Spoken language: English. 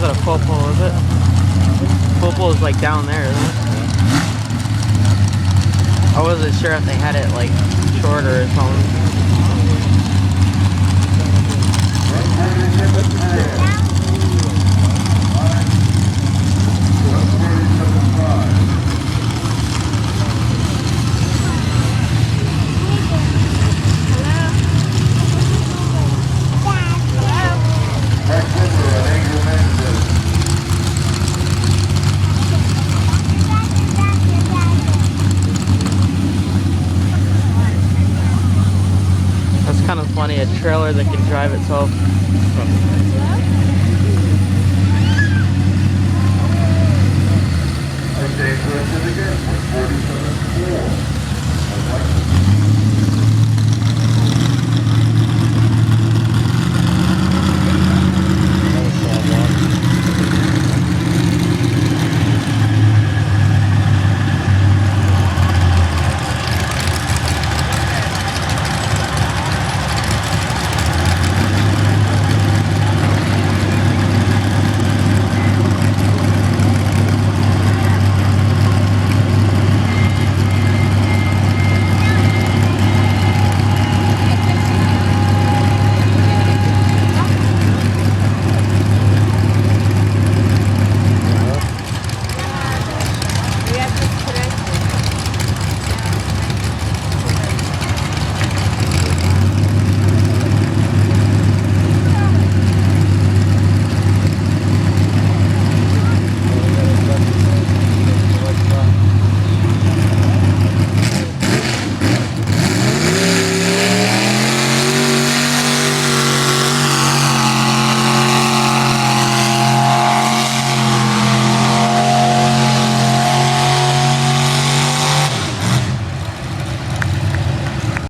wasn't a full pull, is it? Full pull is like down there, isn't it? I wasn't sure if they had it like shorter or something. Kind of funny, a trailer that can drive itself.